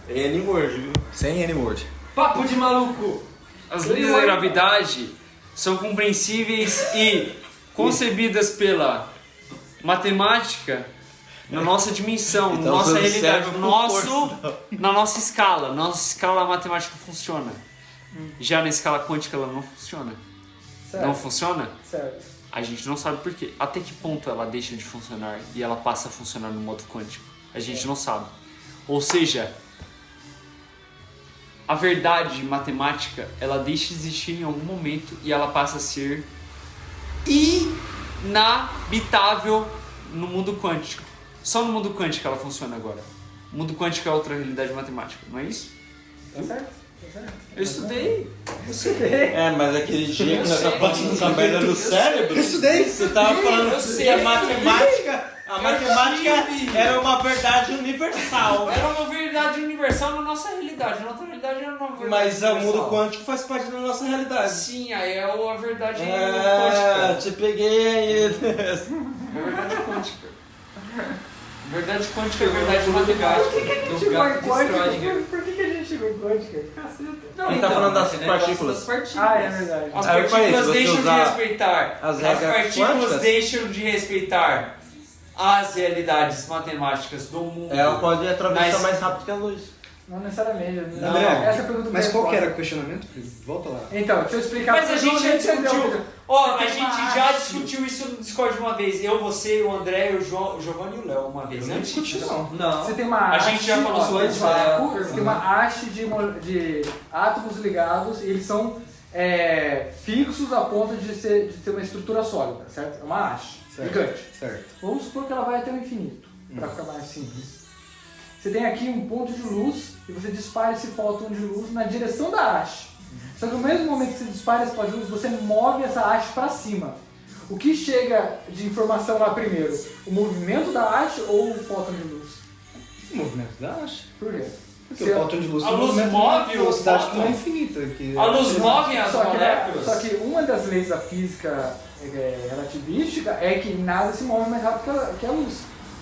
N-word, viu? Sem N-word. Papo de maluco! As leis da gravidade são compreensíveis e concebidas pela matemática na nossa dimensão, Então, na nossa você realidade, observa na nossa escala. Na nossa escala a matemática funciona. Já na escala quântica ela não funciona. Certo. Não funciona? Certo. A gente não sabe por quê. Até que ponto ela deixa de funcionar e ela passa a funcionar no modo quântico? A gente não sabe. Ou seja, a verdade matemática, ela deixa de existir em algum momento e ela passa a ser inabitável no mundo quântico. Só no mundo quântico ela funciona agora. O mundo quântico é outra realidade matemática, não é isso? Tá certo? Tá certo. Eu estudei. É, mas aquele dia que nós tava passando essa merda no cérebro. Eu estudei. Você tava falando Eu que sei. a matemática era uma verdade universal. Era uma verdade universal na nossa realidade. Na outra realidade era uma verdade Mas o universal. mundo quântico faz parte da nossa realidade. Sim, aí é a verdade Ah, quântica. te peguei aí. É verdade quântica. Verdade quântica é verdade matemática. Por que a gente Do chegou gato em de quântica? Schrödinger. Por que a gente chegou em quântica? Caceta. Não, Ele tá falando das esse negócio partículas. das partículas. Ah, é verdade. As Aí eu falei, partículas se você deixam de usar respeitar. as As regras partículas quânticas, deixam de respeitar as realidades matemáticas do mundo. ela pode atravessar Mas- mais rápido que a luz. Não necessariamente. André, essa é a pergunta mas bem qual que era foda. o questionamento? Volta lá. Então, deixa eu explicar. Mas a porque gente já não entendeu. discutiu. Ó, a Tem gente uma já arte. discutiu isso no Discord uma vez. Eu, você, o André, o Giovanni e o Léo uma vez. Eu não Antes discuti, disso. não. Não. Você tem uma A haste, gente já falou ó, sobre de isso, vácuo, né? você tem uma haste de átomos ligados e eles são fixos a ponto de ter uma estrutura sólida, certo? É uma haste gigante. Certo. Vamos supor que ela vai até o infinito, para ficar mais simples. Você tem aqui um ponto de luz e você dispara esse fóton de luz na direção da haste. Só que no mesmo momento que você dispara esse fóton de luz, você move essa haste para cima. O que chega de informação lá primeiro? O movimento da haste ou o fóton de luz? O movimento da haste. Por quê? Porque Se o fóton de luz a tem um luz movimento move de o velocidade que fóton? não é infinita. Que A luz move as Só que, moléculas. só que uma das leis da física relativística é que nada se move mais rápido que a luz.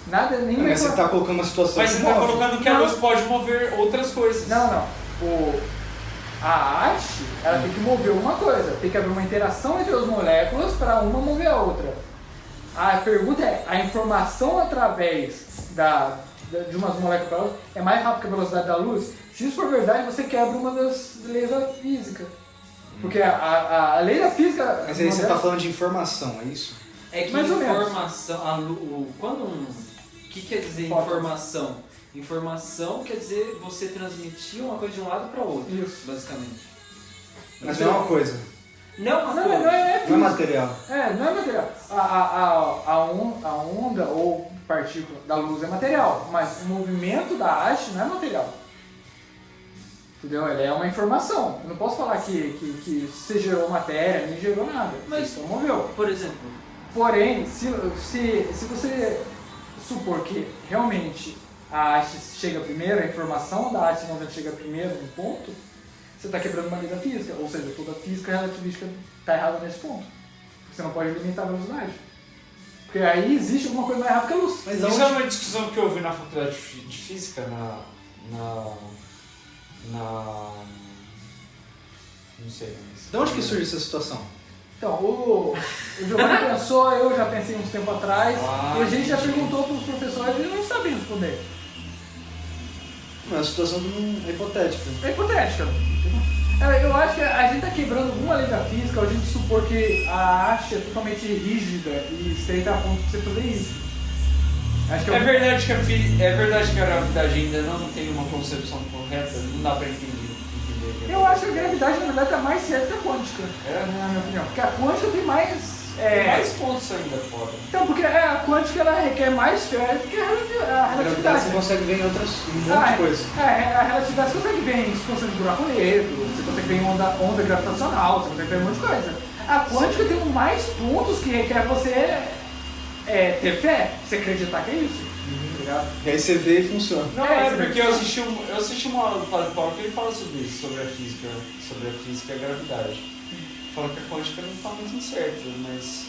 Nada, nem Mas você está colocando uma situação Mas que você está move. colocando que a luz pode mover outras coisas. Não. A haste, ela tem que mover uma coisa. Tem que haver uma interação entre as moléculas para uma mover a outra. A pergunta é, a informação através de umas moléculas para outra é mais rápida que a velocidade da luz? Se isso for verdade, você quebra uma das leis da física. Porque a lei da física... Mas aí você está falando de informação, é isso? É que Mais ou menos. informação. O que quer dizer Foto. informação? Informação quer dizer você transmitir uma coisa de um lado para o outro, Isso. basicamente. Mas não é uma coisa. Não, Não é Não é física. material. Não é material. A onda ou partícula da luz é material, mas o movimento da haste não é material. Entendeu? Ele é uma informação. Eu não posso falar que você gerou matéria, nem gerou nada. Mas- Você só moveu. por exemplo, Porém, se você supor que realmente a haste chega primeiro, a informação da haste movendo chega primeiro no ponto, você está quebrando uma lei da física. Ou seja, toda a física relativística está errada nesse ponto. Você não pode limitar a velocidade. Porque aí existe alguma coisa mais rápida que a luz. Mas Isso aonde- é uma discussão que eu ouvi na faculdade de física, não sei, mas... De onde que surge essa situação? Então, o Giovanni pensou, eu já pensei uns tempo atrás, e a gente já perguntou para os professores e eles não sabem responder. Não, é uma situação hipotética. É hipotética. Eu acho que a gente está quebrando alguma lei da física ao a gente supor que a haste é totalmente rígida e estreita a ponto de você fazer isso. Acho que É verdade que a gravidade ainda não tem uma concepção correta, não dá pra entender. Eu acho que a gravidade, na verdade, está mais certa que a quântica, na minha opinião. Porque a quântica tem mais... Tem mais pontos ainda fora. Então, porque a quântica ela requer mais fé do que a A gravidade relatividade. você consegue ver em um monte de coisa. A relatividade você consegue ver em expansão de buraco negro, você consegue ver em onda gravitacional, você consegue ver um monte de coisa. A quântica tem mais pontos que requer você ter fé, você acreditar que é isso. Tá ligado? E aí você vê e funciona. Não, É, é você porque vê. eu assisti uma aula do Padre Paulo que ele fala sobre isso, sobre a física e a gravidade. Fala que a quântica não está muito incerta, mas...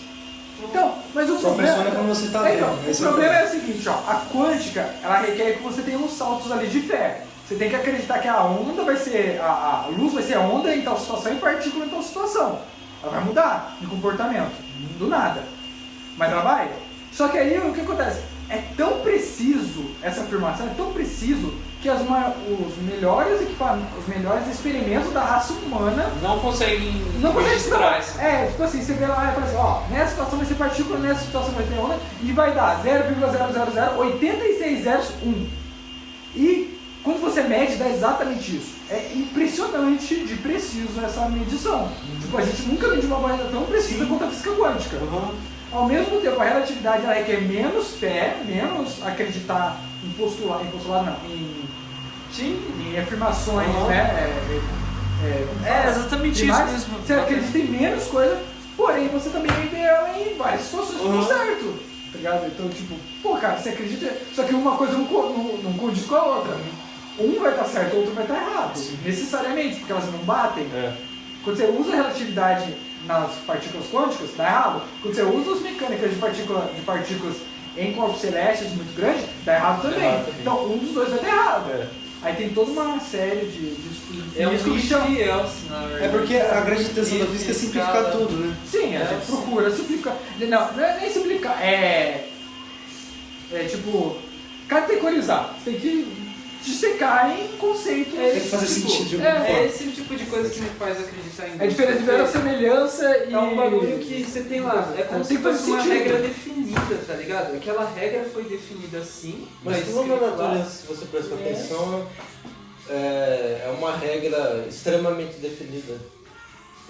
Então, mas o Só problema... funciona quando você tá vendo. Então, o Esse é o problema é problema. o seguinte, ó, a quântica, ela requer que você tenha uns saltos ali de fé. Você tem que acreditar que a onda vai ser, a luz vai ser onda em tal situação e partícula em tal situação. Ela vai mudar de comportamento, do nada. Mas ela vai. Só que aí o que acontece? É tão preciso, essa afirmação é tão preciso que os melhores equipamentos, os melhores experimentos da raça humana Não conseguem não consegue registrar isso. isso. Tipo assim, você vê lá e fala assim, ó, nessa situação vai ser partícula, nessa situação vai ter onda, e vai dar 0,0008601. E quando você mede, dá exatamente isso. É impressionante de preciso essa medição. Tipo, a gente nunca mediu uma barreira tão precisa quanto a física quântica. Ao mesmo tempo, a relatividade ela requer menos fé, menos acreditar em postulado não, em afirmações, né? É exatamente isso mesmo. Você acredita em menos coisa, porém você também vê ela em várias situações que dão certo. Tá ligado? Então, tipo, pô, cara, você acredita. Só que uma coisa não condiz com a outra. Um vai estar certo, o outro vai estar errado. Necessariamente, porque elas não batem. Quando você usa a relatividade nas partículas quânticas, dá errado. Quando você usa as mecânicas de partículas em corpos celestes muito grandes, dá errado também. Então, um dos dois vai dar errado. Aí tem toda uma série de estudos. É um Isso que chama- fiel, na verdade. É porque a grande intenção da física é simplificar tudo, né? Sim, a gente procura simplificar. Não é nem simplificar, é tipo, categorizar. Você tem que dissecar em conceitos. Tem que fazer sentido de alguma É forma. esse tipo de coisa que me faz acreditar em Deus. É diferente de verossemelhança e... É um bagulho que você tem lá, é como Tem se que fazer fosse uma sentido. regra definida, tá ligado? Aquela regra foi definida assim, Mas tá como na escrito lá. natureza, se você prestar atenção, é uma regra extremamente definida.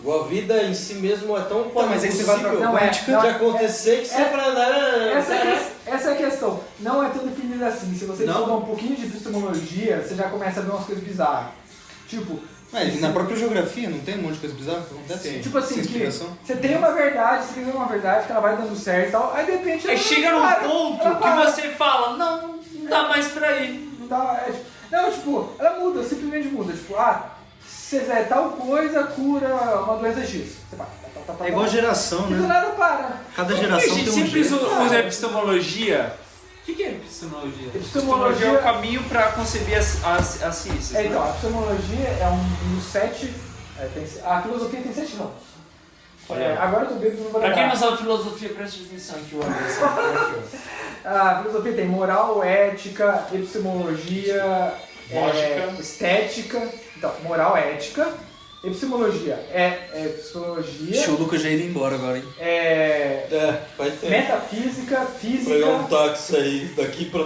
Igual a vida em si mesmo é tão Tá, mas aí você vai pra Não, quântica. de acontecer que você fala, Essa é a questão. Não é tão definida assim. Se você Não? estudar um pouquinho de epistemologia, você já começa a ver umas coisas bizarras. Tipo, Mas na própria geografia não tem um monte de coisa bizarra que acontece? tipo assim, Sem que explicação. você tem uma verdade, você tem uma verdade que ela vai dando certo e tal, aí de repente... Aí ela chega para, num ponto ela que para. você fala, não dá mais pra ir. Não dá, não, tipo, ela muda, simplesmente muda. Tipo, se fizer tal coisa, cura uma doença X. Você vai, É igual E geração, do né? nada para. Cada Por que a geração gente tem um sempre jeito. usa epistemologia? O que é epistemologia? Epistemologia é o caminho pra conceber as ciências. né? Então, a epistemologia é um dos 7... a filosofia tem 7 ramos. Agora eu tô bêbado, não vou Pra quem lembrar. não sabe filosofia, preste atenção que o Anderson aqui. A filosofia tem moral, ética, epistemologia, Lógica. estética. Então, moral, ética, epistemologia epistemologia, Deixa o Lucas já ir embora agora, hein? vai ter. metafísica, física, Pegar um táxi aí daqui pra.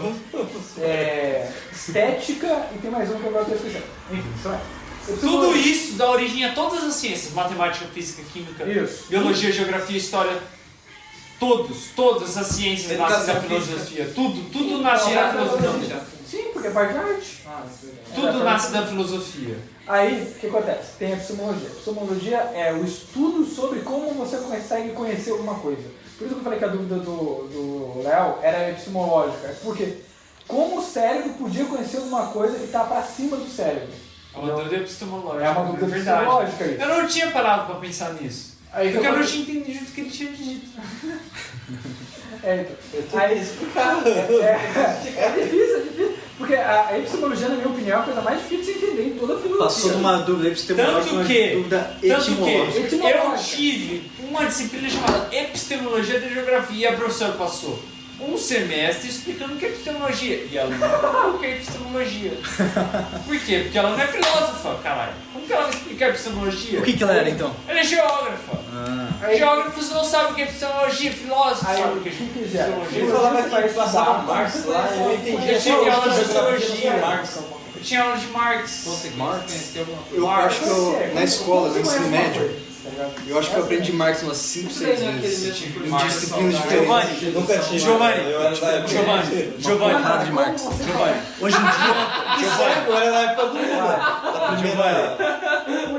estética e tem mais um que agora eu tô esquecendo. Enfim, são essas. Tudo isso dá origem a todas as ciências. Matemática, física, química, Isso. biologia, geografia, história. Todas as ciências nascem da Educação filosofia. Tudo nasce da filosofia. Sim, porque é parte da arte. Tudo nasce da filosofia. Aí, o que acontece? Tem a epistemologia. A epistemologia é o estudo sobre como você consegue conhecer alguma coisa. Por isso que eu falei que a dúvida do Léo era epistemológica. É porque como o cérebro podia conhecer alguma coisa que está para cima do cérebro. É uma dúvida epistemológica. É uma dúvida verdade. epistemológica isso. Eu não tinha parado pra pensar nisso. Aí, Porque eu não eu tinha entendido o que ele tinha dito. então. Aí, é difícil. Porque a epistemologia, na minha opinião, é a coisa mais difícil de você entender em toda a filosofia. Passou de uma dúvida epistemológica Tanto uma que dúvida eu etimológica. tive uma disciplina chamada Epistemologia da Geografia e a professora passou um semestre explicando o que é epistemologia. E ela não falou o que é epistemologia. Por quê? Porque ela não é filósofa, caralho. Como que ela vai explicar epistemologia? O que ela era então? Ela é geógrafa. Aí- Geógrafos não sabem o que é epistemologia, filósofos Aí, sabem o o que é que gera? epistemologia. Ele falava Vai que passava estudar. Marx lá, eu entendi. Eu tive aula de geografia sociologia. do Marx. Eu tinha aula de Marx. Conseguiu conhecer alguma coisa? Eu Marx. acho que eu, na escola, no ensino médio, Tá eu acho que eu aprendi Marx umas 5, 6 vezes. Em Marx disciplinas Giovanni, diferentes. Nunca tinha. Giovanni, Eu era da época. Giovanni, Porrada de Marx. Hoje em dia, Giovanni, eu era da época do Lula. Da primeira.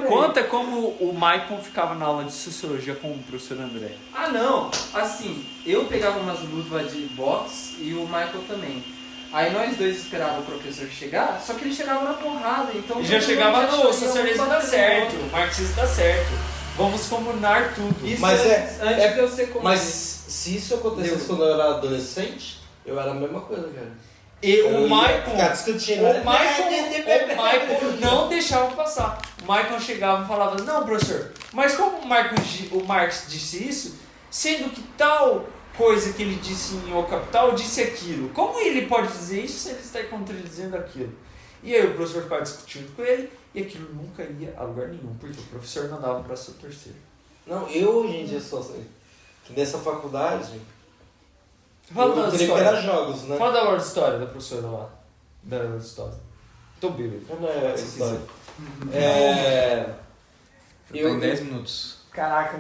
conta como o Maicon ficava na aula de sociologia com o professor André. Ah não, assim, eu pegava umas luvas de boxe e o Michael também. Aí nós dois esperávamos o professor chegar, só que ele chegava na porrada, então... E já todo chegava mundo já no sabia socialismo um dá bater no certo, outro. o marxismo dá certo. Vamos comunar tudo. Isso Mas antes de eu ser Mas se isso acontecesse quando eu era adolescente, eu era a mesma coisa, cara. E o Eu ia Michael. ficar discutindo. O Michael não deixava passar. O Michael chegava e falava, não, professor, mas como o Marx disse isso, sendo que tal coisa que ele disse em O Capital disse aquilo. Como ele pode dizer isso se ele está contradizendo aquilo? E aí o professor ficava discutindo com ele e aquilo nunca ia a lugar nenhum, porque o professor não dava para seu terceiro. Não, eu hoje em dia sou assim. Que nessa faculdade, Fala eu da teria que história. era jogos, né? Fala da aula de história da professora lá. Da aula de história. Tô bêbado. Não é história. Tem 10 minutos. Caraca,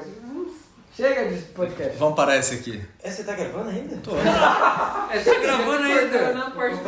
chega de podcast. Vamos parar esse aqui. Você tá gravando ainda? Tô. Tá gravando ainda? Na parte do